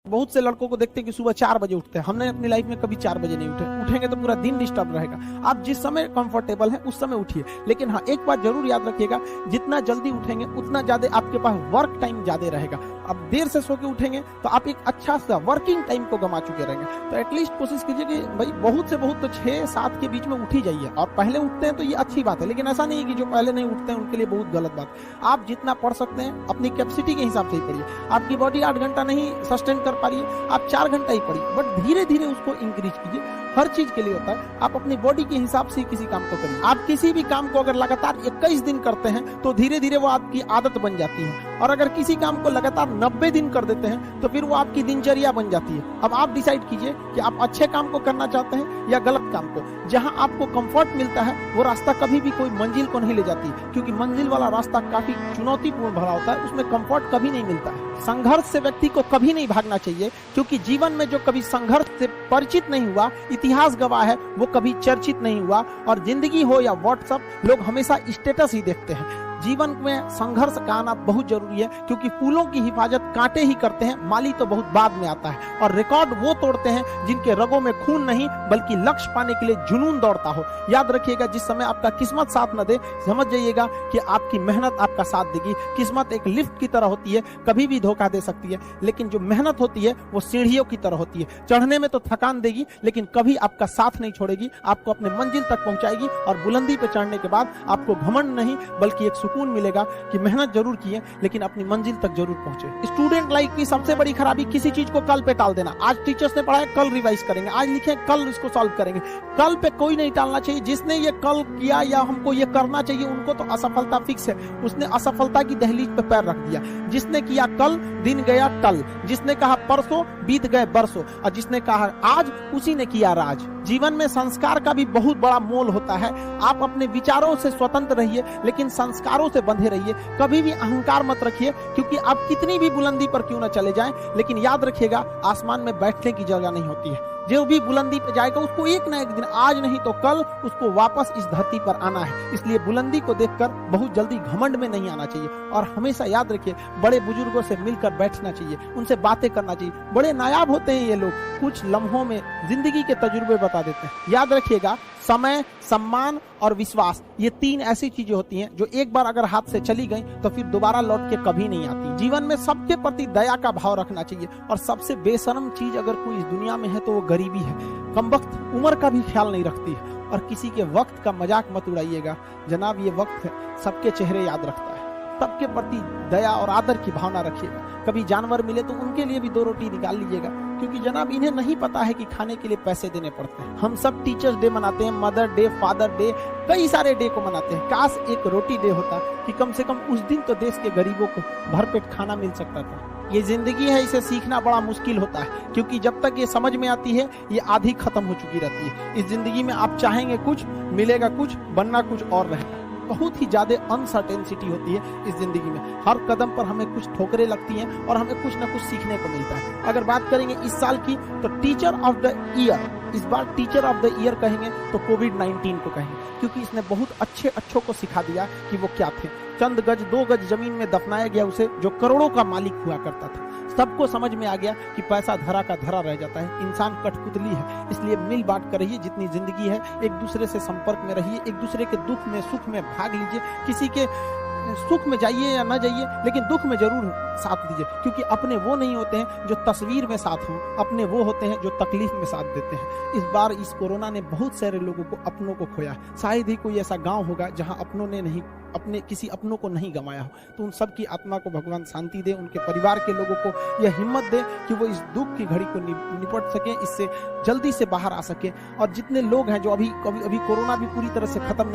बहुत से लड़कों को देखते हैं कि सुबह 4 बजे उठते हैं। हमने अपनी लाइफ में कभी 4 बजे नहीं उठेंगे तो पूरा दिन डिस्टर्ब रहेगा। आप जिस समय कंफर्टेबल हैं उस समय उठिए, लेकिन हाँ एक बात जरूर याद रखिएगा, जितना जल्दी उठेंगे उतना ज्यादा आपके पास वर्क टाइम ज्यादा रहेगा। अब देर से सो के उठेंगे तो आप एक अच्छा सा वर्किंग टाइम को गंवा चुके रहेंगे। तो एटलीस्ट कोशिश कीजिए कि भाई बहुत से बहुत तो 6-7 के बीच में उठ ही जाइए। और पहले उठते हैं तो ये अच्छी बात है, लेकिन ऐसा नहीं है कि जो पहले नहीं उठते हैं उनके लिए बहुत गलत बात। आप जितना पढ़ सकते हैं अपनी कैपेसिटी के हिसाब से ही पढ़िए। आपकी बॉडी 8 घंटा नहीं सस्टेन कर पा रही है, आप 4 घंटा ही पढ़िए, बट धीरे धीरे उसको इंक्रीज कीजिए। हर चीज के लिए होता है, आप अपनी बॉडी के हिसाब से किसी काम को करिए। आप किसी भी काम को अगर लगातार 21 दिन करते हैं तो धीरे धीरे वो आपकी आदत बन जाती है, और अगर किसी काम को लगातार 90 दिन कर देते हैं तो फिर वो आपकी दिनचर्या बन जाती है। अब आप डिसाइड कीजिए कि आप अच्छे काम को करना चाहते हैं या गलत काम को। जहां आपको कंफर्ट मिलता है वो रास्ता कभी भी कोई मंजिल को नहीं ले जाती, क्योंकि मंजिल वाला रास्ता काफी चुनौतीपूर्ण भरा होता है, उसमें कंफर्ट कभी नहीं मिलता है। संघर्ष से व्यक्ति को कभी नहीं भागना चाहिए, क्योंकि जीवन में जो कभी संघर्ष से परिचित नहीं हुआ, इतिहास गवाह है, वो कभी चर्चित नहीं हुआ। और जिंदगी हो या व्हाट्सएप, लोग हमेशा स्टेटस ही देखते हैं। जीवन में संघर्ष का आना बहुत जरूरी है, क्योंकि फूलों की हिफाजत कांटे ही करते हैं, माली तो बहुत बाद में आता है। और रिकॉर्ड वो तोड़ते हैं जिनके रगों में खून नहीं बल्कि लक्ष्य पाने के लिए जुनून दौड़ता हो। याद रखिएगा, जिस समय आपका किस्मत साथ न दे, समझ जाइएगा कि आपकी मेहनत आपका साथ देगी। किस्मत एक लिफ्ट की तरह होती है, कभी भी धोखा दे सकती है, लेकिन जो मेहनत होती है वो सीढ़ियों की तरह होती है। चढ़ने में तो थकान देगी, लेकिन कभी आपका साथ नहीं छोड़ेगी, आपको अपने मंजिल तक पहुंचाएगी। और बुलंदी पे चढ़ने के बाद आपको घमंड नहीं बल्कि एक सुकून मिलेगा कि मेहनत जरूर की है, लेकिन अपनी मंजिल तक जरूर पहुंचे। स्टूडेंट लाइफ की सबसे बड़ी खराबी किसी चीज को कल पे टाल देना। आज टीचर्स ने पढ़ाया, कल रिवाइज करेंगे, आज लिखे, कल इसको सॉल्व करेंगे। कल पे कोई नहीं टालना चाहिए। जिसने ये कल किया या हमको ये करना चाहिए, उनको तो असफलता फिक्स है, उसने असफलता की दहलीज पे पैर रख दिया। जिसने किया कल, दिन गया टल। जिसने कहा परसों, बीत गए बरसों। और जिसने कहा आज, उसी ने किया राज। जीवन में संस्कार का भी बहुत बड़ा मोल होता है। आप अपने विचारों से स्वतंत्र रहिए, लेकिन संस्कारों से बंधे रहिए। कभी भी अहंकार मत रखिए, क्योंकि आप कितनी भी बुलंदी पर क्यों न चले जाएं, लेकिन याद रखिएगा आसमान में बैठने की जगह नहीं होती है। जो भी बुलंदी पे जाएगा उसको एक ना एक दिन, आज नहीं तो कल, उसको वापस इस धरती पर आना है। इसलिए बुलंदी को देखकर बहुत जल्दी घमंड में नहीं आना चाहिए। और हमेशा याद रखिए, बड़े बुजुर्गों से मिलकर बैठना चाहिए, उनसे बातें करना चाहिए। बड़े नायाब होते हैं ये लोग, कुछ लम्हों में जिंदगी के तजुर्बे बता देते हैं। याद रखिएगा, समय, सम्मान और विश्वास, ये 3 ऐसी चीजें होती हैं जो एक बार अगर हाथ से चली गई तो फिर दोबारा लौट के कभी नहीं आती। जीवन में सबके प्रति दया का भाव रखना चाहिए। और सबसे बेशर्म चीज अगर कोई इस दुनिया में है तो वो गरीबी है। कमबख्त उम्र का भी ख्याल नहीं रखती है। और किसी के वक्त का मजाक मत उड़ाइएगा जनाब, ये वक्त है सबके चेहरे याद रखता है। सबके प्रति दया और आदर की भावना रखिएगा। कभी जानवर मिले तो उनके लिए भी 2 रोटी निकाल लीजिएगा, क्योंकि जनाब इन्हें नहीं पता है कि खाने के लिए पैसे देने पड़ते हैं। हम सब टीचर्स डे मनाते हैं, मदर डे, फादर डे, कई सारे डे को मनाते हैं। काश एक रोटी डे होता कि कम से कम उस दिन तो देश के गरीबों को भरपेट खाना मिल सकता था। ये जिंदगी है, इसे सीखना बड़ा मुश्किल होता है, क्योंकि जब तक ये समझ में आती है ये आधी खत्म हो चुकी रहती है। इस जिंदगी में आप चाहेंगे कुछ, मिलेगा कुछ, बनना कुछ और रहेगा। बहुत ही ज्यादा अनसर्टेनिटी होती है इस जिंदगी में। हर कदम पर हमें कुछ ठोकरें लगती हैं और हमें कुछ ना कुछ सीखने को मिलता है। अगर बात करेंगे इस साल की, तो टीचर ऑफ द ईयर, इस बार टीचर ऑफ द ईयर कहेंगे तो कोविड-19 को कहेंगे, क्योंकि इसने बहुत अच्छों को सिखा दिया कि वो क्या थे। चंद गज 2 गज जमीन में दफनाया गया उसे, जो करोड़ों का मालिक हुआ करता था। सबको समझ में आ गया कि पैसा धरा का धरा रह जाता है, इंसान कठपुतली है। इसलिए मिल बांट कर रहिए, जितनी जिंदगी है एक दूसरे से संपर्क में रहिए, एक दूसरे के दुख में सुख में भाग लीजिए। किसी के सुख में जाइए या ना जाइए, लेकिन दुख में जरूर साथ दीजिए, क्योंकि अपने वो नहीं होते हैं जो तस्वीर में साथ हों, अपने वो होते हैं जो तकलीफ में साथ देते हैं। इस बार इस कोरोना ने बहुत सारे लोगों को, अपनों को खोया। शायद ही कोई ऐसा गांव होगा जहां अपनों ने नहीं, अपने किसी अपनों को नहीं गंवाया हो। तो उन सब की आत्मा को भगवान शांति दे, उनके परिवार के लोगों को यह हिम्मत दे कि वो इस दुख की घड़ी को निपट सके, इससे जल्दी से बाहर आ सके। और जितने लोग हैं जो अभी कोरोना भी पूरी तरह से खत्म नहीं